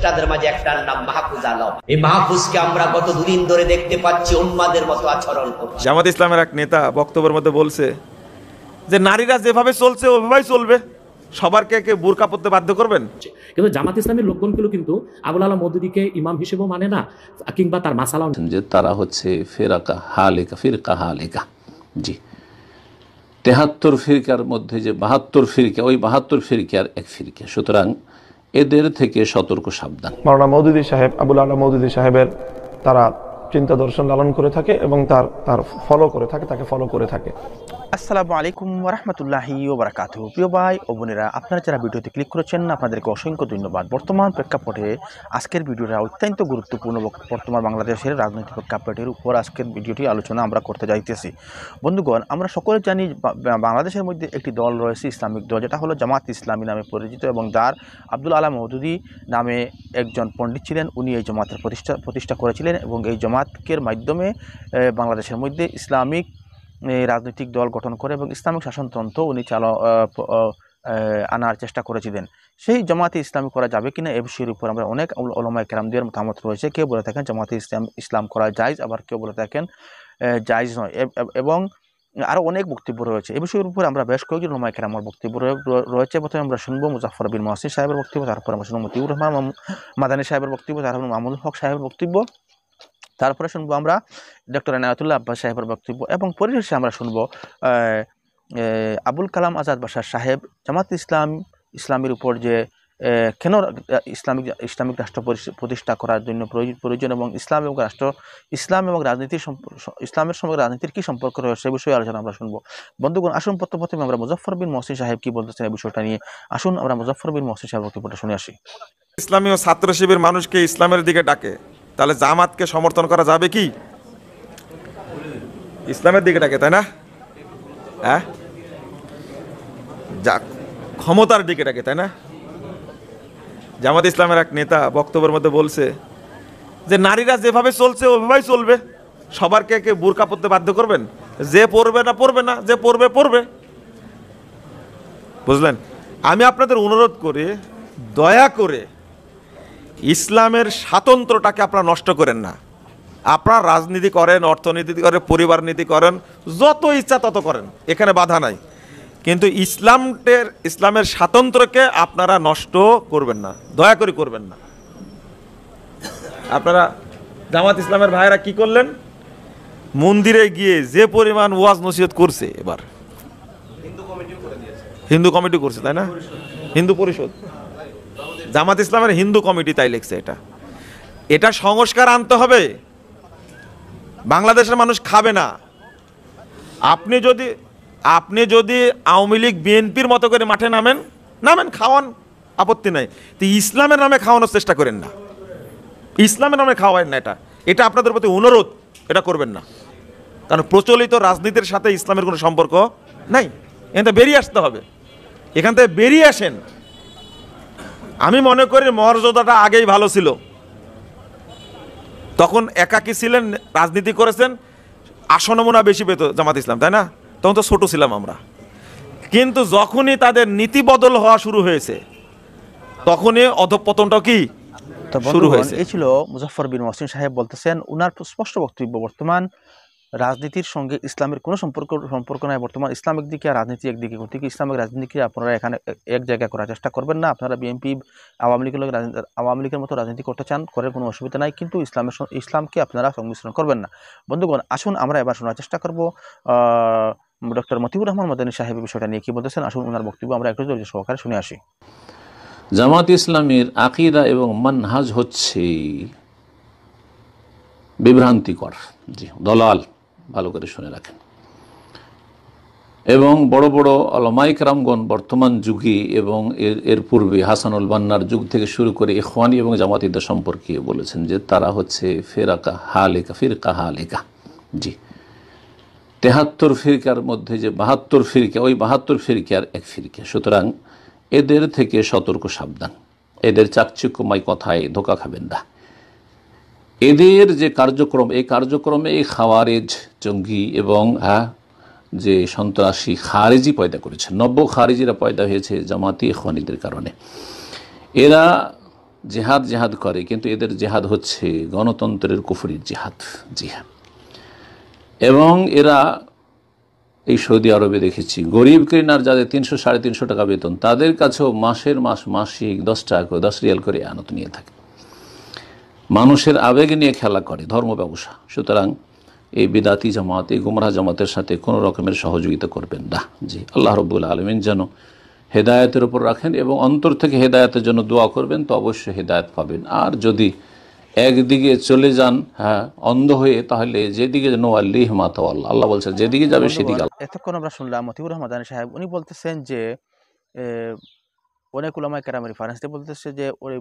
তাদের মাঝে একটার নাম মাহফুজ আলম। এই মাহফুজকে আমরা গত দুদিন ধরে দেখতে পাচ্ছি উন্মাদের মতো আচরণ করছে। জামাত ইসলামের এক নেতা বক্তব্যের মধ্যে বলছে যে নারীরা যেভাবে চলছে ওইভাবেই চলবে, সবারকে কে বুরকা পরতে বাধ্য করবেন। কিন্তু জামাত ইসলামের লোকজনগুলো কিন্তু আবুল আলম মওদুদীকে ইমাম হিসেবেও মানে না, কিংবা তার মাসালা যে তারা হচ্ছে ফিরকা হালেকা। জি, ৭৩ ফিরকার মধ্যে যে ৭২ ফিরকা, ওই ৭২ ফিরকার এক ফিরকা, সুতরাং এদের থেকে সতর্ক সাবধান। মাওলানা মওদুদী সাহেব, আবুল আলা মওদুদী সাহেবের তারা চিন্তা দর্শন লালন করে থাকে এবং তার ফলো করে থাকে, তাকে ফলো করে থাকে। আসসালামু আলাইকুম ওয়া রাহমাতুল্লাহি ওয়া বারাকাতুহু। প্রিয় ভাই ও বোনেরা, আপনারা যারা ভিডিওতে ক্লিক করেছেন আপনাদেরকে অসংখ্য ধন্যবাদ। বর্তমান প্রেক্ষাপটে আজকের ভিডিওটা অত্যন্ত গুরুত্বপূর্ণ। বর্তমান বাংলাদেশের রাজনৈতিক প্রেক্ষাপটের উপর আজকের ভিডিওটি আলোচনা আমরা করতে যাইতেছি। বন্ধুগণ, আমরা সকলে জানি বাংলাদেশের মধ্যে একটি দল রয়েছে, ইসলামিক দল, যেটা হলো জামাত ইসলামী নামে পরিচিত, এবং যার আব্দুল আলা মওদুদী নামে একজন পণ্ডিত ছিলেন। উনি এই জামাতের প্রতিষ্ঠা করেছিলেন এবং এই জামাতের মাধ্যমে বাংলাদেশের মধ্যে ইসলামিক রাজনৈতিক দল গঠন করে এবং ইসলামিক শাসনতন্ত্র উনি আনার চেষ্টা করেছিলেন। সেই জামাতে ইসলামী করা যাবে কিনা এ বিষয়ের উপর আমরা অনেক উলামায়ে কেরামদের মতামত রয়েছে। কেউ বলে থাকেন জামাতে ইসলাম করা জায়েজ, আবার কেউ বলে থাকেন জায়েজ নয়, এবং আরও অনেক বক্তব্য রয়েছে। এ বিষয়ের উপর আমরা বেশ কয়েকজন উলামায়ে কেরামের বক্তব্য রয়েছে। প্রথমে আমরা শুনবো মুজাফফর বিন মুহসিন সাহেবের বক্তব্য, তারপর আমরা শুনবো মতিউর রহমান মাদানী সাহেবের বক্তব্য, তারপর মাহমুদুল হক সাহেবের বক্তব্য, তারপরে শুনবো আমরা ডক্টর এনায়েতুল্লাহ আব্বাস সাহেবের বক্তব্য, এবং পরিশেষে আমরা শুনবো আবুল কালাম আজাদ সাহেব জামাত ইসলামের উপর যে কেন ইসলামিক রাষ্ট্র প্রতিষ্ঠা করার জন্য প্রয়োজন, এবং ইসলাম এবং রাজনীতির ইসলামের সঙ্গে রাজনীতির কী সম্পর্ক রয়েছে সে বিষয়ে আলোচনা আমরা শুনবো। বন্ধুগণ, আসুন প্রথমে আমরা মুজাফফর বিন মুহসিন সাহেব কি বলতেছেন এই বিষয়টা নিয়ে। আসুন আমরা মুজাফফর বিন মুহসিন সাহেবের বক্তব্যটা শুনে আসি। ইসলামী ও ছাত্র শিবির মানুষকে ইসলামের দিকে ডাকে, তাহলে জামাতকে সমর্থন করা যাবে কি? ইসলামের দিকে ডাকে, তাই না? হ্যাঁ, ক্ষমতার দিকে ডাকে, তাই না? জামাত ইসলামের এক নেতা বক্তব্যের মধ্যে বলছে যে নারীরা যেভাবে চলছে ওইভাবেই চলবে, সবারকে কে বুরকা পরতে বাধ্য করবেন? যে পড়বে না পড়বে না, যে পড়বে পড়বে। বুঝলেন? আমি আপনাদের অনুরোধ করে দয়া করে ইসলামের স্বাতন্ত্র্যটাকে আপনারা নষ্ট করেন না। আপনারা রাজনীতি করেন, অর্থনীতি করেন, পরিবার নীতি করেন, যত ইচ্ছা তত করেন, এখানে বাধা নাই, কিন্তু ইসলামের স্বাতন্ত্র্যকে আপনারা নষ্ট করবেন না, দয়া করে করবেন না। আপনারা জামাত ইসলামের ভাইয়েরা কি করলেন? মন্দিরে গিয়ে যে পরিমাণ ওয়াজ নসিহত করছে, এবার হিন্দু কমিটি করছে, তাই না? হিন্দু পরিষদ, জামাত ইসলামের হিন্দু কমিটি তাই লিখছে। এটা সংস্কার আনতে হবে। বাংলাদেশের মানুষ খাবে না। আপনি যদি আওয়ামী লীগ বিএনপির মতো করে মাঠে নামেন, খাওয়ান, আপত্তি নাই, তো ইসলামের নামে খাওয়ানোর চেষ্টা করেন না। ইসলামের নামে খাওয়াবেন না, এটা আপনাদের প্রতি অনুরোধ, এটা করবেন না। কারণ প্রচলিত রাজনীতির সাথে ইসলামের কোনো সম্পর্ক নাই। এখান থেকে বেরিয়ে আসতে হবে, এখান থেকে বেরিয়ে আসেন। আমি মনে করি মর্যাদাটা আগেই ভালো ছিল, তখন একাকী ছিলেন, রাজনীতি করেছেন, আসনমনা বেশি পেত জামাত ইসলাম, তাই না? তখন তো ছোট ছিলাম আমরা। কিন্তু যখনই তাদের নীতি বদল হওয়া শুরু হয়েছে, তখনই অধঃপতনটা কি শুরু হয়েছে। এই ছিল মুজাফফর বিন মুহসিন সাহেব বলতেছেন, উনার স্পষ্ট বক্তব্য, বর্তমান রাজনীতির সঙ্গে ইসলামের কোনো সম্পর্ক নাই। বর্তমান ইসলাম একদিকে আর রাজনীতি একদিকে, গতিকে ইসলামিক রাজনীতিকে আপনারা এখানে এক জায়গায় করার চেষ্টা করবেন না। আপনারা বিএনপি আওয়ামী লীগের মতো রাজনীতি করতে চান, করার কোনো অসুবিধা নাই, কিন্তু ইসলামকে আপনারা সংমিশ্রণ করবেন না। বন্ধুগণ, আসুন আমরা এবার শোনার চেষ্টা করব ডক্টর মতিউর রহমান মাদানী সাহেবের বিষয়টা নিয়ে কি বলতেছেন। আসুন ওনার বক্তব্য আমরা একটু ধৈর্য সহকারে শুনে আসি। জামাত ইসলামের আকীদা এবং মানহাজ হচ্ছে বিভ্রান্তিকর, জি, দলাল, ভালো করে শুনে রাখেন। এবং বড় বড় উলামায়ে কেরামগণ বর্তমান যুগে এবং এর পূর্বে হাসানুল বান্নার যুগ থেকে শুরু করে ইখওয়ানি এবং জামাতিদের সম্পর্কে বলেছেন যে তারা হচ্ছে ফিরকা হালেকা। জি, ৭৩ ফিরকার মধ্যে যে ৭২ ফিরকা, ওই ৭২ ফিরকার এক ফিরকা, সুতরাং এদের থেকে সতর্ক সাবধান। এদের চাকচিক্যময় কথায় ধোকা খাবেন না। এদের যে কার্যক্রম, এই কার্যক্রমে এই খাওয়ারেজ, জঙ্গি এবং যে সন্ত্রাসী খারেজি পয়দা করেছে, নব্য খারেজিরা পয়দা হয়েছে জামাতি ইখওয়ানিদের কারণে। এরা জেহাদ জেহাদ করে, কিন্তু এদের জেহাদ হচ্ছে গণতন্ত্রের কুফরির জিহাদ। জি হ্যাঁ, এবং এরা এই সৌদি আরবে দেখেছি গরিব ক্লিনার যাদের 300-350 টাকা বেতন, তাদের কাছেও মাসিক 10 টাকা করে 10 রিয়াল করে আনত নিয়ে থাকে। মানুষের আবেগ নিয়ে খেলা করে, ধর্ম ব্যবসা। সুতরাং এই বিদাতি জামাত, এই গুমরাহ জামাতের সাথে কোনো রকমের সহযোগিতা করবেন না। জি, আল্লাহ রব্বুল আলামিন যেন হেদায়েতের উপর রাখেন এবং অন্তর থেকে হেদায়েতের জন্য দোয়া করবেন, তো অবশ্যই হেদায়েত পাবেন। আর যদি একদিকে চলে যান, হ্যাঁ, অন্ধ হয়ে, তাহলে যেদিকে নোয়াল্লিহ মা তাওয়াল্লা, আল্লাহ বলছেন যেদিকে যাবে সেদিকে। এতক্ষণ আমরা শুনলাম মতিউর রহমান মাদানী সাহেব, উনি বলতেছেন যে অনেক উলামায়ে কেরামের রেফারেন্স দিয়ে বলতেছে যে ওই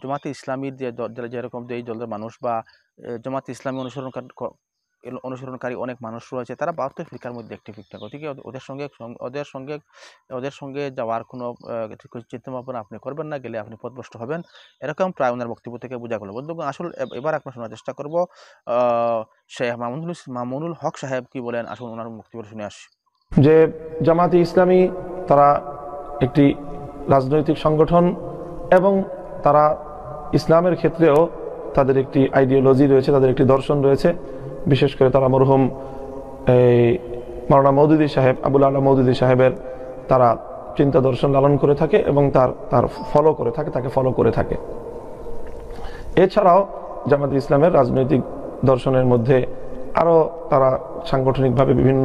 জামাতে ইসলামীর যে যেরকম এই দলের মানুষ বা জামাতে ইসলামী অনুসরণকারী অনেক মানুষ রয়েছে, তারা 72 ফিরকার মধ্যে একটি ফিরকা। গতিকে ওদের সঙ্গে যাওয়ার কোনো চিন্তা ভাবনা আপনি করবেন না, গেলে আপনি পথভ্রষ্ট হবেন, এরকম প্রায় ওনার বক্তব্য থেকে বোঝা গেল। বন্ধুগণ, আসলে এবার আপনার শোনার চেষ্টা করব শেখ মামুনুল হক সাহেব কি বলেন। আসুন ওনার বক্তব্য শুনে আসি। যে জামাতে ইসলামী তারা একটি রাজনৈতিক সংগঠন এবং তারা ইসলামের ক্ষেত্রেও তাদের একটি আইডিওলজি রয়েছে, তাদের একটি দর্শন রয়েছে। বিশেষ করে তারা মরহুম মাওলানা মওদুদী সাহেব, আবুল আলা মওদুদী সাহেবের তারা চিন্তা দর্শন লালন করে থাকে এবং তার ফলো করে থাকে, তাকে ফলো করে থাকে। এছাড়াও জামাতে ইসলামের রাজনৈতিক দর্শনের মধ্যে আরও তারা সাংগঠনিকভাবে বিভিন্ন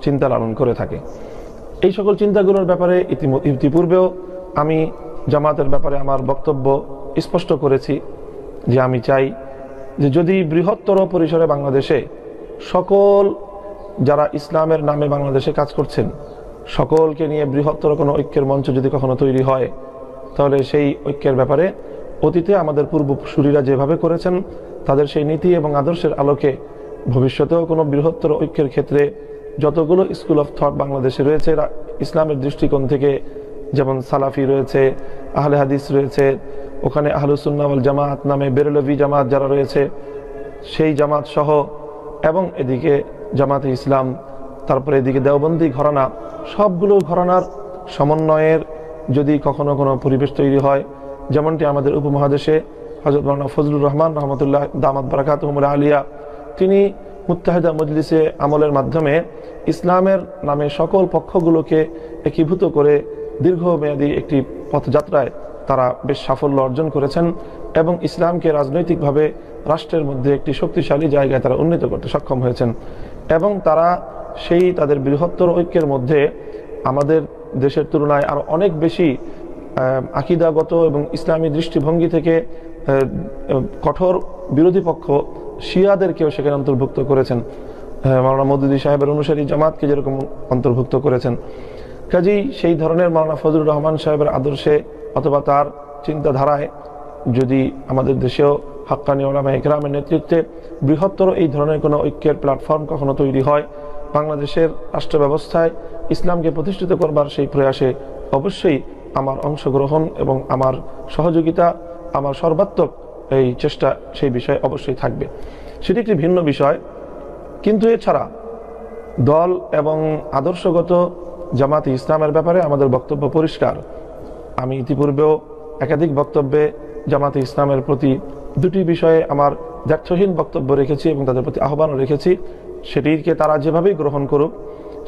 চিন্তা লালন করে থাকে। এই সকল চিন্তাগুলোর ব্যাপারে ইতিপূর্বেও আমি জামাতের ব্যাপারে আমার বক্তব্য স্পষ্ট করেছি যে আমি চাই যে যদি বৃহত্তর পরিসরে বাংলাদেশে সকল যারা ইসলামের নামে বাংলাদেশে কাজ করছেন সকলকে নিয়ে বৃহত্তর কোনো ঐক্যের মঞ্চ যদি কখনো তৈরি হয়, তাহলে সেই ঐক্যের ব্যাপারে অতীতে আমাদের পূর্বসূরীরা যেভাবে করেছেন তাদের সেই নীতি এবং আদর্শের আলোকে ভবিষ্যতেও কোনো বৃহত্তর ঐক্যের ক্ষেত্রে যতগুলো স্কুল অফ থট বাংলাদেশে রয়েছে ইসলামের দৃষ্টিকোণ থেকে, যেমন সালাফি রয়েছে, আহলে হাদিস রয়েছে, ওখানে আহলুস সুন্নাহ ওয়াল জামাত নামে বেরলভি জামাত যারা রয়েছে সেই জামাত সহ, এবং এদিকে জামাতে ইসলাম, তারপরে এদিকে দেওবন্দি ঘরানা, সবগুলো ঘরানার সমন্বয়ের যদি কখনো কোনো পরিবেশ তৈরি হয়, যেমনটি আমাদের উপমহাদেশে হযরত মাওলানা ফজলুর রহমান রহমতুল্লাহ দামাত বারাকাতুহুমুল আলিয়া তিনি মুত্তাহিদা মজলিসে আমলের মাধ্যমে ইসলামের নামে সকল পক্ষগুলোকে একীভূত করে দীর্ঘমেয়াদী একটি পথযাত্রায় তারা বেশ সাফল্য অর্জন করেছেন এবং ইসলামকে রাজনৈতিকভাবে রাষ্ট্রের মধ্যে একটি শক্তিশালী জায়গায় তারা উন্নীত করতে সক্ষম হয়েছেন। এবং তারা সেই তাদের বৃহত্তর ঐক্যের মধ্যে আমাদের দেশের তুলনায় আরও অনেক বেশি আকিদাগত এবং ইসলামী দৃষ্টিভঙ্গি থেকে কঠোর বিরোধী পক্ষ শিয়াদেরকেও সেখানে অন্তর্ভুক্ত করেছেন। মাওলানা মওদুদী সাহেবের অনুসারী জামাতকে যেরকম অন্তর্ভুক্ত করেছেন, কাজেই সেই ধরনের মাওলানা ফজলুর রহমান সাহেবের আদর্শে অথবা তার চিন্তাধারায় যদি আমাদের দেশেও হাক্কানি উলামায়ে কেরামের নেতৃত্বে বৃহত্তর এই ধরনের কোনো ঐক্যের প্ল্যাটফর্ম কখনো তৈরি হয়, বাংলাদেশের রাষ্ট্র ব্যবস্থায় ইসলামকে প্রতিষ্ঠিত করবার সেই প্রয়াসে অবশ্যই আমার অংশগ্রহণ এবং আমার সহযোগিতা, আমার সর্বাত্মক এই চেষ্টা সেই বিষয়ে অবশ্যই থাকবে। সেটি একটি ভিন্ন বিষয়। কিন্তু এছাড়া দল এবং আদর্শগত জামাতে ইসলামের ব্যাপারে আমাদের বক্তব্য পরিষ্কার। আমি ইতিপূর্বেও একাধিক বক্তব্যে জামাতে ইসলামের প্রতি দুটি বিষয়ে আমার দ্ব্যর্থহীন বক্তব্য রেখেছি এবং তাদের প্রতি আহ্বানও রেখেছি। সেটিকে তারা যেভাবেই গ্রহণ করুক,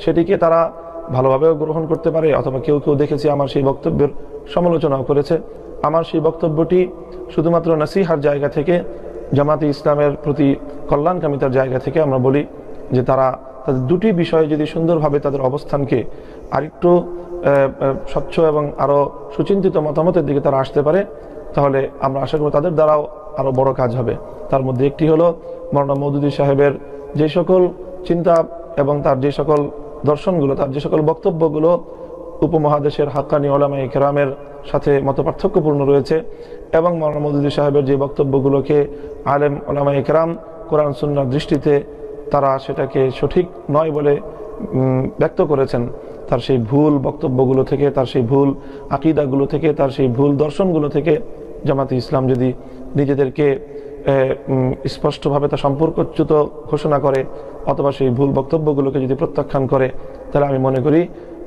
সেটিকে তারা ভালোভাবেও গ্রহণ করতে পারে, অথবা কেউ কেউ দেখেছি আমার সেই বক্তব্যের সমালোচনাও করেছে। আমার সেই বক্তব্যটি শুধুমাত্র নসিহার জায়গা থেকে, জামাতে ইসলামের প্রতি কল্যাণকামিতার জায়গা থেকে আমরা বলি যে তারা তাদের দুটি বিষয়ে যদি সুন্দরভাবে তাদের অবস্থানকে আরেকটু স্বচ্ছ এবং আরও সুচিন্তিত মতামতের দিকে তারা আসতে পারে, তাহলে আমরা আশা করি তাদের দ্বারাও আরও বড় কাজ হবে। তার মধ্যে একটি হলো মাওলানা মওদুদী সাহেবের যে সকল চিন্তা এবং তার যে সকল দর্শনগুলো, তার যে সকল বক্তব্যগুলো উপমহাদেশের হাক্কানি উলামায়ে কেরামের সাথে মতপার্থক্যপূর্ণ রয়েছে, এবং মাওলানা মওদুদী সাহেবের যে বক্তব্যগুলোকে আলেম উলামায়ে কেরাম কোরআন সুন্নাহর দৃষ্টিতে তারা সেটাকে সঠিক নয় বলে ব্যক্ত করেছেন, তার সেই ভুল বক্তব্যগুলো থেকে, তার সেই ভুল আকিদাগুলো থেকে, তার সেই ভুল দর্শনগুলো থেকে জামাতে ইসলাম যদি নিজেদেরকে স্পষ্টভাবে তা সম্পর্কচ্যুত ঘোষণা করে অথবা সেই ভুল বক্তব্যগুলোকে যদি প্রত্যাখ্যান করে, তাহলে আমি মনে করি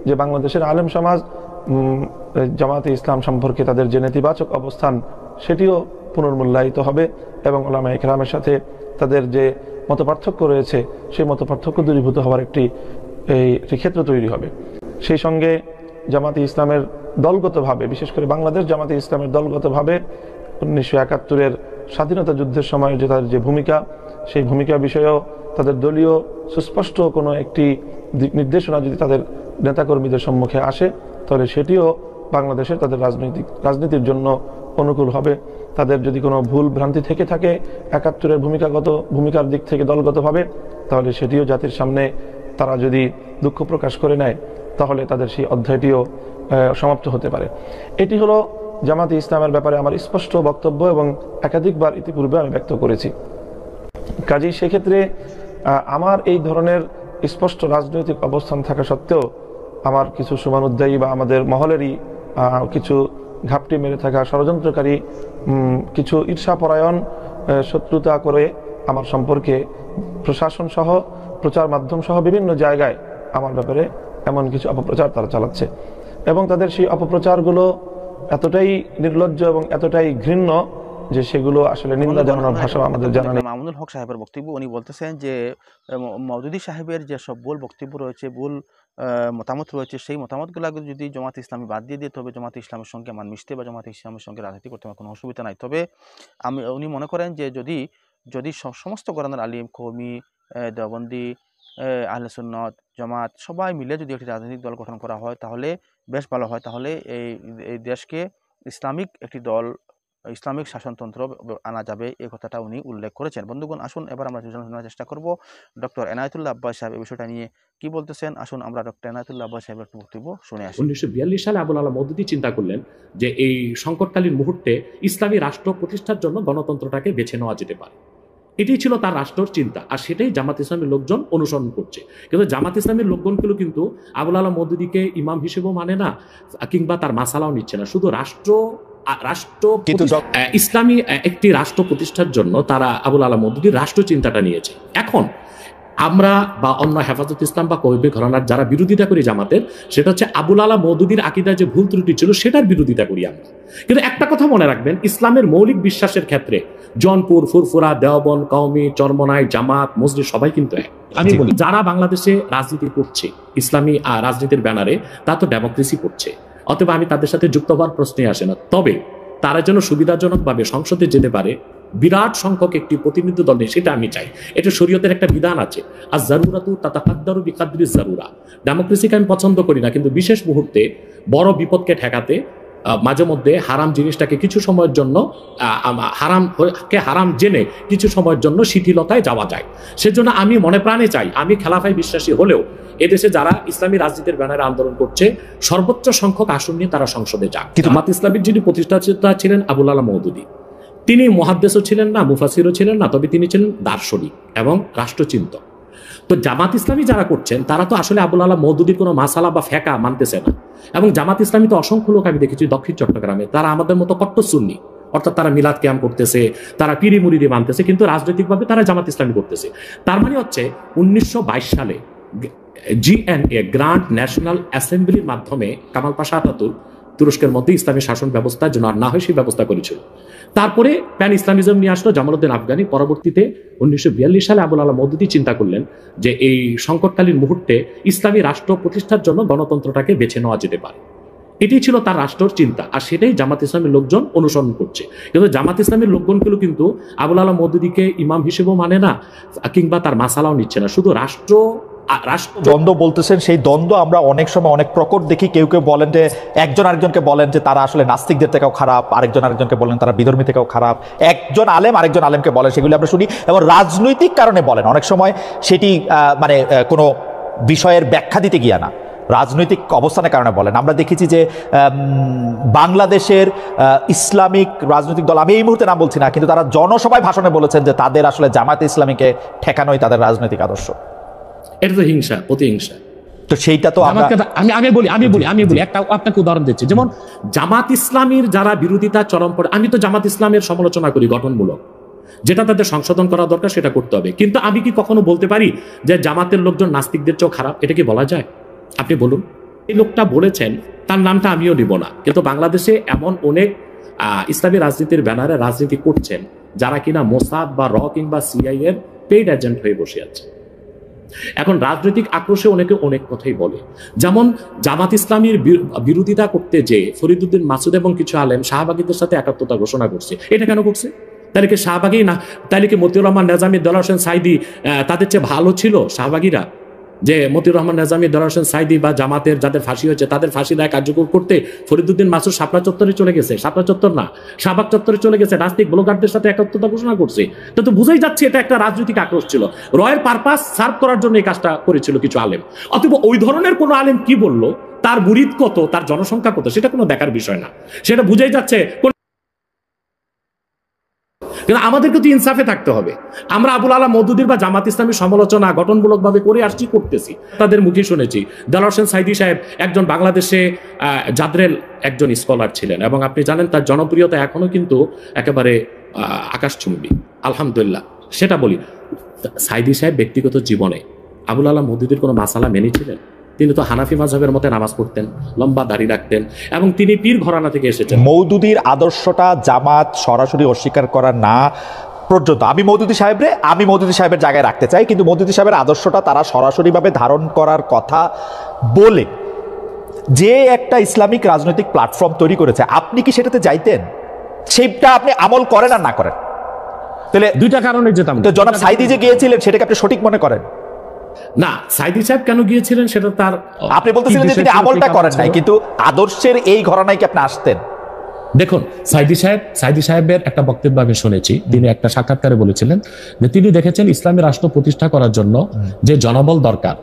যে বাংলাদেশের আলেম সমাজ জামাতে ইসলাম সম্পর্কে তাদের যে নেতিবাচক অবস্থান সেটিও পুনর্মূল্যায়িত হবে এবং উলামায়ে ইকরামের সাথে তাদের যে মতপার্থক্য রয়েছে সেই মতপার্থক্য দূরীভূত হওয়ার একটি ক্ষেত্র তৈরি হবে। সেই সঙ্গে জামাতে ইসলামের দলগতভাবে, বিশেষ করে বাংলাদেশ জামাতে ইসলামের দলগতভাবে 1971-এর স্বাধীনতা যুদ্ধের সময় যে তাদের যে ভূমিকা, সেই ভূমিকা বিষয়েও তাদের দলীয় সুস্পষ্ট কোনো একটি দিক নির্দেশনা যদি তাদের নেতাকর্মীদের সম্মুখে আসে তাহলে সেটিও বাংলাদেশের তাদের রাজনীতির জন্য অনুকূল হবে। তাদের যদি কোনো ভুল ভ্রান্তি থেকে থাকে 71-এর ভূমিকার দিক থেকে দলগতভাবে, তাহলে সেটিও জাতির সামনে তারা যদি দুঃখ প্রকাশ করে নেয় তাহলে তাদের সেই অধ্যায়টিও সমাপ্ত হতে পারে। এটি হলো জামাতে ইসলামের ব্যাপারে আমার স্পষ্ট বক্তব্য এবং একাধিকবার ইতিপূর্বে আমি ব্যক্ত করেছি। কাজেই সেক্ষেত্রে আমার এই ধরনের স্পষ্ট রাজনৈতিক অবস্থান থাকা সত্ত্বেও আমার কিছু শুভানুধ্যায়ী বা আমাদের মহলেরই কিছু ঘাপটি মেরে থাকা ষড়যন্ত্রকারী, কিছু ঈর্ষাপরায়ণ, শত্রুতা করে আমার সম্পর্কে প্রশাসন সহ প্রচার মাধ্যম সহ বিভিন্ন জায়গায় আমার ব্যাপারে এমন কিছু অপপ্রচার তারা চালাচ্ছে এবং তাদের সেই অপপ্রচারগুলো এতটাই নির্লজ্জ এবং এতটাই ঘৃণ্য যে সেগুলো আসলে নিন্দা জানানোর ভাষা আমাদের জানা নেই। মামুনুল হক সাহেবের বক্তব্য, উনি বলতেছেন যে মওদুদী সাহেবের যে সব ভুল বক্তব্য রয়েছে, ভুল মতামত রয়েছে, সেই মতামতগুলো যদি জামাত ইসলামী বাদ দিয়ে দিতে হবে, জামাত ইসলামের সঙ্গে আমার মিশতে বা জামাত ইসলামের সঙ্গে রাজনীতি করতে আমার কোনো অসুবিধা নাই। তবে উনি মনে করেন যে যদি সমস্ত ঘরানার আলিম, কওমি, দেওবন্দি, আহলে সুন্নাত, জামাত সবাই মিলে যদি একটি রাজনৈতিক দল গঠন করা হয় তাহলে বেশ ভালো হয়। তাহলে এই দেশকে ইসলামিক একটি দল, ইসলামিক শাসনতন্ত্র আনা যাবে, এই কথাটা উনি উল্লেখ করেছেন। বন্ধুগণ, আসুন এবার আমরা জানার চেষ্টা করব ডক্টর এনায়েতুল্লাহ আব্বাস সাহেব এই বিষয়টা নিয়ে কি বলতেছেন। আসুন আমরা ডক্টর এনায়েতুল্লাহ আব্বাস সাহেবের বক্তব্য শুনে আসি। 1942 সালে আবুল আলা মওদুদী চিন্তা করলেন যে এই সংকটকালীন মুহূর্তে ইসলামী রাষ্ট্র প্রতিষ্ঠার জন্য গণতন্ত্রটাকে বেছে নেওয়া যেতে পারে। এটাই ছিল তার রাষ্ট্রের চিন্তা, আর সেটাই জামাত ইসলামের লোকজন অনুসরণ করছে। কিন্তু জামাত ইসলামের লোকজনগুলো কিন্তু আবুল আলা মওদুদীকে ইমাম হিসেবেও মানে না, কিংবা তার মাসালাও নিচ্ছে না। শুধু রাষ্ট্র ইসলামী একটি রাষ্ট্র প্রতিষ্ঠার জন্য তারা আবুল আলা মওদুদীর রাষ্ট্র চিন্তাটা নিয়েছে। এখন আমরা বা অন্য হেফাজত ইসলাম বা কওমি ঘরানার যারা বিরোধিতা করি জামাতের, সেটা হচ্ছে আবুল আলা মওদুদীর আকীদায় যে ভুল ত্রুটি ছিল সেটার বিরোধিতা করি আমরা। কিন্তু একটা কথা মনে রাখবেন, ইসলামের মৌলিক বিশ্বাসের ক্ষেত্রে জনপুর, ফুরফুরা, দেওবন্দ, কওমি, চরমনাই, জামাত, মসজিদ সবাই কিন্তু এক। আমি বলি, যারা বাংলাদেশে রাজনীতি করছে ইসলামী রাজনীতির ব্যানারে, তা তো ডেমোক্রেসি করছে, অথবা আমি তাদের সাথে যুক্ত হওয়ার প্রশ্নে আসে না। তবে তারা যেন সুবিধাজনকভাবে সংসদে যেতে পারে, বিরাট সংখ্যক একটি প্রতিনিধি দল নেই, সেটা আমি চাই। এটা শরীয়তের একটা বিধান আছে, আর জারুরাতু তাতাকাদ্দারু বিকাদরি জারুরা। ডেমোক্রেসিকে আমি পছন্দ করি না, কিন্তু বিশেষ মুহূর্তে বড় বিপদকে ঠেকাতে মাঝে মধ্যে হারাম জিনিসটাকে কিছু সময়ের জন্য হারাম জেনে কিছু সময়ের জন্য শিথিলতায় যাওয়া যায়। সেজন্য আমি মনে প্রাণে চাই, আমি খেলাফায় বিশ্বাসী হলেও এদেশে যারা ইসলামী রাজনীতির ব্যানারে আন্দোলন করছে সর্বোচ্চ সংখ্যক আসন নিয়ে তারা সংসদে যাক। কিন্তু জামাত ইসলামীর যিনি প্রতিষ্ঠাতা ছিলেন আবুল আলা মওদুদী, তিনি মুহাদ্দিসও ছিলেন না, মুফাসসিরও ছিলেন না, তবে তিনি ছিলেন দার্শনিক এবং রাষ্ট্রচিন্তক। তো জামাত ইসলামী যারা করছেন তারা তো আসলে আবুল আলা মওদুদীর কোনো মাসালা বা ফেকা মানতেছে না। এবং জামাত ইসলামী তো অসংখ্য লোক আমি দেখেছি দক্ষিণ চট্টগ্রামে, তারা আমাদের মতো কট্টর সুন্নি, অর্থাৎ তারা মিলাদ কিয়াম করতেছে, তারা পিরি মুরিদি মানতেছে, কিন্তু রাজনৈতিকভাবে তারা জামাত ইসলামী করতেছে। তার মানে হচ্ছে 1922 সালে GNA গ্র্যান্ড ন্যাশনাল অ্যাসেম্বলির মাধ্যমে কামাল পাশা আতাতুর্ক তুরস্কের মধ্যে ইসলামী শাসন ব্যবস্থার জন্য আর না হয় সেই ব্যবস্থা করেছিল। তারপরে প্যান ইসলামিজম নিয়ে আসলো জামালউদ্দিন আফগানি। পরবর্তীতে 1942 সালে আবুল আলা মওদুদী চিন্তা করলেন যে এই সংকটকালীন মুহূর্তে ইসলামী রাষ্ট্র প্রতিষ্ঠার জন্য গণতন্ত্রটাকে বেছে নেওয়া যেতে পারে। এটাই ছিল তার রাষ্ট্রের চিন্তা, আর সেটাই জামাত ইসলামের লোকজন অনুসরণ করছে। কিন্তু জামাত ইসলামের লোকজনগুলো কিন্তু আবুল আলা মওদুদীকে ইমাম হিসেবেও মানে না, কিংবা তার মাসালাও নিচ্ছে না। শুধু রাষ্ট্র দ্বন্দ্ব বলতেছেন, সেই দ্বন্দ্ব আমরা অনেক সময় অনেক প্রকট দেখি। কেউ কেউ বলেন যে একজন আরেকজনকে বলেন যে তারা আসলে নাস্তিকদের থেকেও খারাপ, আরেকজন আরেকজনকে বলেন তারা বিধর্মী থেকেও খারাপ, একজন আলেম আরেকজন আলেমকে বলেন, সেগুলি আমরা শুনি। এবং রাজনৈতিক কারণে বলেন, অনেক সময় সেটি মানে কোনো বিষয়ের ব্যাখ্যা দিতে গিয়া না, রাজনৈতিক অবস্থানের কারণে বলেন। আমরা দেখেছি যে বাংলাদেশের ইসলামিক রাজনৈতিক দল, আমি এই মুহূর্তে নাম বলছি না, কিন্তু তারা জনসভায় ভাষণে বলেছেন যে তাদের আসলে জামায়াতে ইসলামীকে ঠেকানোই তাদের রাজনৈতিক আদর্শ। এটা তো হিংসা, প্রতিহিংসা। তো সেইটা তো আমি বলি একটা আপনাকে উদাহরণ দিচ্ছি। যেমন জামাত ইসলামীর যারা বিরোধিতা চরম পড়ে, আমি তো জামাত ইসলামের সমালোচনা করি গঠনমূলক, যেটা তাদের সংশোধন করা দরকার সেটা করতে হবে। কিন্তু আমি কি কখনো বলতে পারি যে জামাতের লোকজন নাস্তিকদের চেয়েও খারাপ? এটা কি বলা যায়? আপনি বলুন। এই লোকটা বলেছেন তার নামটা আমিও নিব না, কিন্তু বাংলাদেশে এমন অনেক ইসলামী রাজনীতির ব্যানারে রাজনীতি করছেন যারা কিনা মোসাদ বা র কিংবা সিআই এর পেইড এজেন্ট হয়ে বসে আছে। এখন রাজনৈতিক আক্রোশে অনেকে অনেক কথাই বলে, যেমন জামাত ইসলামীর বিরোধিতা করতে যে ফরিদউদ্দিন মাসুদ এবং কিছু আলেম শাহবাগীদের সাথে একাত্মতা ঘোষণা করছে। এটা কেন করছে? তাহলে কি শাহবাগী না, তাহলে কি মতিউর রহমান নেজামী, দেলোয়ার হোসেন সাইদি তাদের চেয়ে ভালো ছিল শাহবাগীরা? যে মতিউর রহমান নেজামী, দেলোয়ার হোসেন সাইদি বা জামাতের যাদের ফাঁসি হয়েছে তাদের ফাঁসি দায় কার্যকর করতে ফরিদউদ্দিন মাসুদ শাপলা চত্বরে চলে গেছে, শাপলা চত্বর না শাহবাগ চত্বরে চলে গেছে, রাজনৈতিক ব্লগারদের সাথে একাত্মতা ঘোষণা করছে। তো বুঝাই যাচ্ছে এটা একটা রাজনৈতিক আক্রোশ ছিল, রয়ের পারপাস সার্ভ করার জন্য এই কাজটা করেছিল কিছু আলেম। অথবা ওই ধরনের কোনো আলেম কি বললো, তার মুরিদ কত, তার জনসংখ্যা কত, সেটা কোনো দেখার বিষয় না, সেটা বুঝাই যাচ্ছে। কিন্তু আমাদেরকে তো ইনসাফে থাকতে হবে। আমরা আবুল আলা মওদুদীর বা জামাত ইসলামীর সমালোচনা গঠনমূলকভাবে করে আসছি, করতেছি, তাদের মুখে শুনেছি। দেলোয়ার হোসেন সাইদি সাহেব একজন বাংলাদেশে জাদরেল একজন স্কলার ছিলেন এবং আপনি জানেন তার জনপ্রিয়তা এখনো কিন্তু একেবারে আকাশচুম্বী, আলহামদুলিল্লাহ। সেটা বলি, সাইদি সাহেব ব্যক্তিগত জীবনে আবুল আলা মওদুদীর কোনো মাসালা মেনেছিলেন? তিনি তো হানাফি মাযহাবের মতে নামাজ পড়তেন, লম্বা দাড়ি রাখতেন এবং তিনি পীর ঘরানা থেকে এসেছেন। মওদুদীর আদর্শটা জামাত সরাসরি অস্বীকার করা না পর্যন্ত আমি মওদুদী সাহেবের জায়গায় রাখতে চাই, কিন্তু মওদুদী সাহেবের আদর্শটা তারা সরাসরিভাবে ধারণ করার কথা বলে যে একটা ইসলামিক রাজনৈতিক প্ল্যাটফর্ম তৈরি করেছে, আপনি কি সেটাতে যাইতেন? সেইটা আপনি আমল করেন আর না করেন? তাহলে দুইটা কারণে যেতাম। তো জনাব সাইদি যে গিয়েছিলেন সেটাকে আপনি সঠিক মনে করেন? না, সাইদি সাহেব কেন গিয়েছিলেন সেটা তার, আপনি বলতেছিলেন যে তিনি আমলটা করেন নাই, কিন্তু আদর্শের এই ঘরানায় কি আপনি আসতেন? দেখুন, সাইদি সাহেবের একটা বক্তব্য আমি শুনেছি, তিনি একটা সাক্ষাৎকারে বলেছিলেন যে তিনি দেখেছেন ইসলামী রাষ্ট্র প্রতিষ্ঠা করার জন্য যে জনবল দরকার,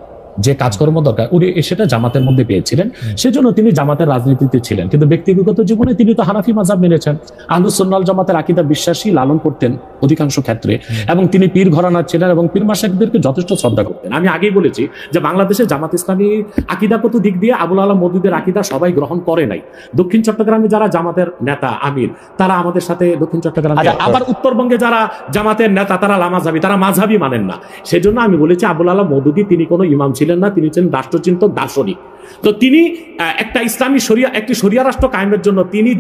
যে কাজকর্ম দরকার, উনি সেটা জামাতের মধ্যে পেয়েছিলেন, সেজন্য তিনি জামাতের রাজনীতিতে ছিলেন। কিন্তু ব্যক্তিগত জীবনে তিনি তো হানাফি মাযহাব মেনেছেন, আহলুস সুন্নাহ ওয়াল জামাতের আকীদা বিশ্বাসী লালন করতেন অধিকাংশ ক্ষেত্রে, এবং তিনি পীর ঘরানার ছিলেন এবং পীর মাশায়েখদেরকে যথেষ্ট শ্রদ্ধা করতেন। আমি আগেই বলেছি যে বাংলাদেশে জামাত ইসলামী আকীদাগত দিক দিয়ে আবুল আলা মওদুদীর আকীদা সবাই গ্রহণ করে নাই। দক্ষিণ চট্টগ্রামে যারা জামাতের নেতা আমির, তারা আমাদের সাথে দক্ষিণ চট্টগ্রামে, আবার উত্তরবঙ্গে যারা জামাতের নেতা তারা লামাযহাবী, তারা মাযহাবী মানেন না। সেজন্য আমি বলেছি আবুল আলা মওদুদী তিনি কোনো ইমাম ছিলেন না, তিনি ছিলেন রাষ্ট্রচিন্তক, দার্শনিক। তো তিনি একটা ইসলামী শরিয়া, একটি শরিয়া রাষ্ট্র কায়েমের জন্য তিনি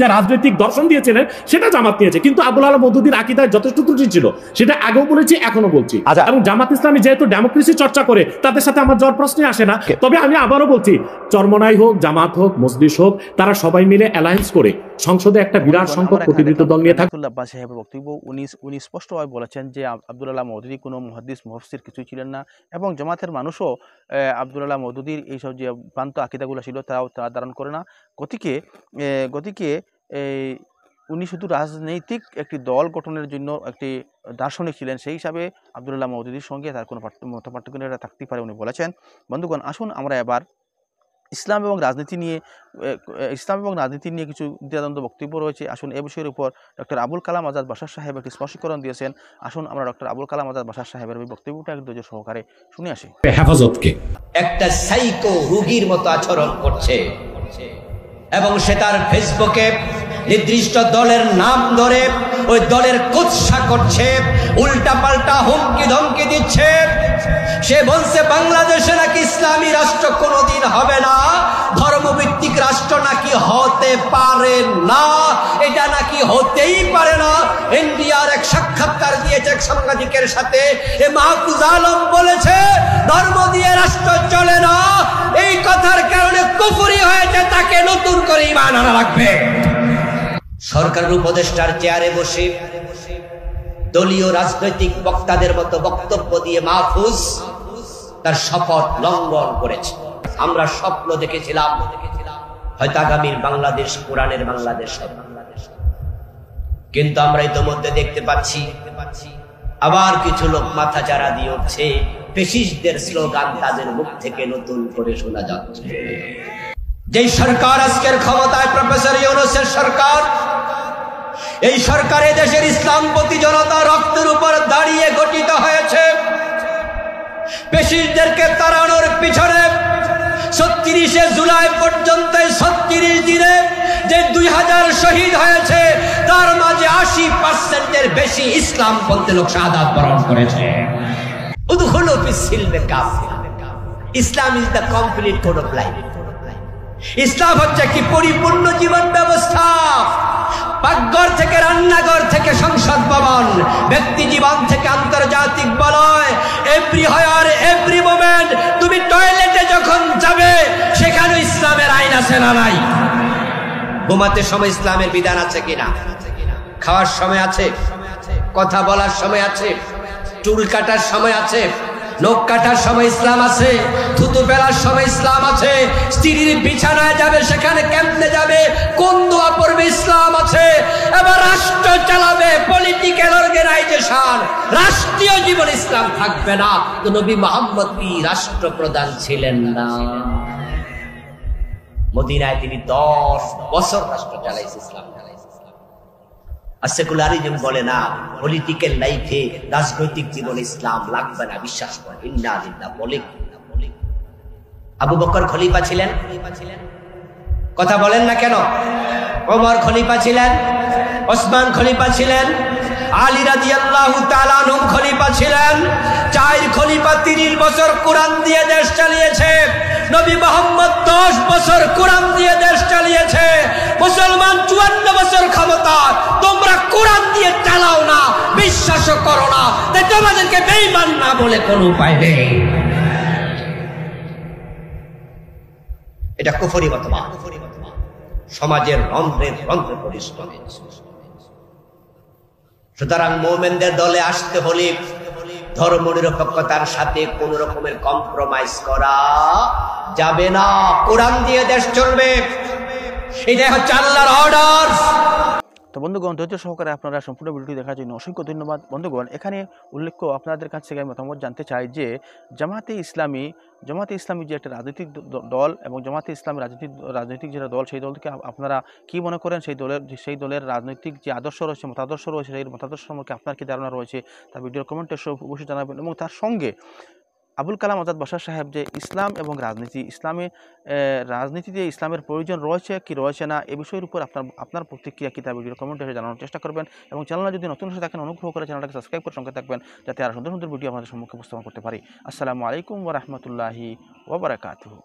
যে রাজনৈতিক দর্শন দিয়েছিলেন সেটা জামাত নিয়েছে, কিন্তু আবুল আলা মওদুদীর আকীদায় যথেষ্ট ত্রুটি ছিল, সেটা আগেও বলেছি এখনো বলছি। এবং জামাত ইসলামী যেহেতু ডেমোক্রেসি চর্চা করে, তাদের সাথে আমার যাওয়ার প্রশ্নই আসে না। তবে আমি আবারও বলছি, চরমনাই হোক, জামাত হোক, মজলিস হোক, তারা সবাই মিলে অ্যালায়েন্স করে সংসদে একটা বিরাট সংখ্যক প্রতিনিধিত্ব দল নিয়ে থাকে। আব্দুল্লাহ আব্বাস সাহেবের বক্তব্য, উনি স্পষ্টভাবে বলেছেন যে আব্দুল আলা মওদুদী কোনো মুহাদ্দিস মুফাসসির কিছুই ছিলেন না, এবং জামাতের মানুষও আব্দুল আলা মওদুদীর এইসব যে ভ্রান্ত আকীদাগুলো ছিল তারা ধারণ করে না। গতিকে উনি শুধু রাজনৈতিক একটি দল গঠনের জন্য একটি দার্শনিক ছিলেন, সেই হিসাবে আব্দুল আলা মওদুদীর সঙ্গে তার কোনো পার্থক্য থাকতে পারে উনি বলেছেন। বন্ধুগণ, আসুন আমরা এবার ইসলাম এবং রাজনীতি নিয়ে কিছু দ্বিধাদ্বন্দ্ব বক্তব্য রয়েছে। আসুন এ বিষয়ের উপর ডক্টর আবুল কালাম আজাদ বাশার সাহেব একটি স্পষ্টীকরণ দিয়েছেন। আসুন আমরা ডক্টর আবুল কালাম আজাদ বাশার সাহেবের ওই বক্তব্যটা একটু ধৈর্য সহকারে শুনে আসি। হেফাজতকে একটা সাইকো রোগীর মতো আচরণ করছে এবং সে তার ফেসবুকে নির্দিষ্ট দলের নাম ধরে ওই দলের কুৎসা করছে, উল্টা পাল্টা হুমকি ধমকি দিচ্ছে। সে বলছে বাংলাদেশে নাকি ইসলামী রাষ্ট্র কোনোদিন হবে না, ধর্মভিত্তিক রাষ্ট্র নাকি হতে পারে না, এটা নাকি হতেই পারে না। ইন্ডিয়ার এক সাক্ষাৎকার দিয়েছে এক সাংবাদিকের সাথে, এ মাহফুজ আলম বলেছে ধর্ম দিয়ে রাষ্ট্র চলে না, এই কথার কারণে কুফরি হয়েছে, তাকে নতুন করে ঈমান আনা লাগবে। সরকারের উপদেষ্টার চেয়ারে বসে দলীয় রাজনৈতিক বক্তাদের মতো বক্তব্য দিয়ে মাহফুজ তার শপথ লঙ্ঘন করেছে। আমরা স্বপ্ন দেখেছিলাম হয়তো আগামীর বাংলাদেশ কোরআনের বাংলাদেশ হবে, কিন্তু আমরা ইতিমধ্যে দেখতে পাচ্ছি আবার কিছু লোক মাথা চারা দিয়ে উঠছে, ফ্যাসিস্টদের স্লোগান তাদের মুখ থেকে নতুন করে শোনা যাচ্ছে। যেই সরকার আজকের ক্ষমতায়, প্রফেসর ইউনূসের সরকার, এই সরকারে দেশের ইসলামপন্থী জনতা রক্তের উপর দাঁড়িয়ে গঠিত হয়েছে। ফ্যাসিস্টদেরকে তাড়ানোর পিছনে ৩৬ জুলাই পর্যন্ত ৩৬ দিনে যে ২০০০ শহীদ হয়েছে, তার মাঝে ৮০%-এর বেশি ইসলামপন্থী লোক শাহাদাত বরণ করেছে। উদখুলু ফিস সিলমি কাফিয়া, Islam is the complete code of life. ইসলাম হচ্ছে কি পরিপূর্ণ জীবন ব্যবস্থা। পাকঘর থেকে রান্নাঘর থেকে সংসদ ভবন, ব্যক্তি জীবন থেকে আন্তর্জাতিক বলয়, এভরি হায়ার এভরি মোমেন্ট। তুমি টয়লেটে যখন যাবে সেখানে ইসলামের আইন আছে না নাই? ঘুমাতে সময় ইসলামের বিধান আছে কিনা? খাওয়ার সময় আছে, কথা বলার সময় আছে, চুল কাটার সময় আছে, নখ কাটার সময় ইসলাম আছে, থুতু ফেলার সময় ইসলাম আছে, স্ত্রীর বিছানায় যাবে সেখানে কেমনে যাবে, কোন দোয়া পড়বে ইসলাম আছে। এবার রাষ্ট্র চালাবে, পলিটিক্যাল অর্গানাইজেশন, রাষ্ট্রীয় জীবন ইসলাম থাকবে না। তো নবী মুহাম্মদ কি রাষ্ট্রপ্রধান ছিলেন না? মদিনায় তিনি 10 বছর রাষ্ট্র চালাইছে, ইসলাম চালাইছে। আর সেকুলারিজম বলে না, পলিটিক্যাল লাইফে রাজনৈতিক জীবনে ইসলাম লাগবে না, বিশ্বাস করে। ইন্না লিল্লাহ বলে। আবু বকর খলিফা ছিলেন, কথা বলেন না কেন? ওমর খলিফা ছিলেন, ওসমান খলিফা ছিলেন, আলী রাদিয়াল্লাহু তাআলা আনহু খলিফা ছিলেন। 4 খলিফা 30 বছর কোরআন দিয়ে দেশ চালিয়েছে। নবী মুহাম্মদ 10 বছর কোরআন দিয়ে দেশ চালিয়েছে। মুসলমান 54 বছর ক্ষমতা, তোমরা কোরআন দিয়ে চালাও না, বিশ্বাসও করো না, তাই তোমাদেরকে বেঈমান না বলে কোনো উপায় নেই। এটা কুফরি মতবাদ, সমাজের রন্ধ্রে রন্ধ্রে প্রবিষ্ট হয়েছে। সুতরাং মুমিনদের দলে আসতে হলে ধর্মনিরপেক্ষতার সাথে কোন রকমের কম্প্রোমাইজ করা যাবে না। কোরআন দিয়ে দেশ চলবে, এটাই হচ্ছে আল্লাহর অর্ডার। তো বন্ধুগণ, ধৈর্য সহকারে আপনারা সম্পূর্ণ ভিডিওটি দেখার জন্য অসংখ্য ধন্যবাদ। বন্ধুগণ, এখানে উল্লেখ্য আপনাদের কাছ থেকে আমি মতামত জানতে চাই যে জামাতে ইসলামী যে একটা রাজনৈতিক দল এবং জামাতে ইসলামী রাজনৈতিক যেটা দল, সেই দলকে আপনারা কি মনে করেন? সেই দলের রাজনৈতিক যে আদর্শ রয়েছে, মতাদর্শ রয়েছে, সেই মতাদর্শ সম্পর্কে আপনার কি ধারণা রয়েছে তা ভিডিওর কমেন্টে অবশ্যই জানাবেন। এবং তার সঙ্গে আবুল কালাম আজাদ বাশার সাহেব যে ইসলাম এবং রাজনীতিতে ইসলামের প্রয়োজন রয়েছে কি রয়েছে না, এ বিষয়ের উপর আপনার প্রতিক্রিয়া কি তা ভিডিও কমেন্টে জানানোর চেষ্টা করবেন। এবং চ্যানেলে যদি নতুন এসে থাকেন, অনুগ্রহ করে চ্যানেলটাকে সাবস্ক্রাইব করে সঙ্গে থাকবেন, যাতে আরও সুন্দর সুন্দর ভিডিও আপনাদের সম্মুখে উপস্থাপন করতে পারি। আসসালামু আলাইকুম ওয়া রাহমাতুল্লাহি ওয়া বারাকাতুহু।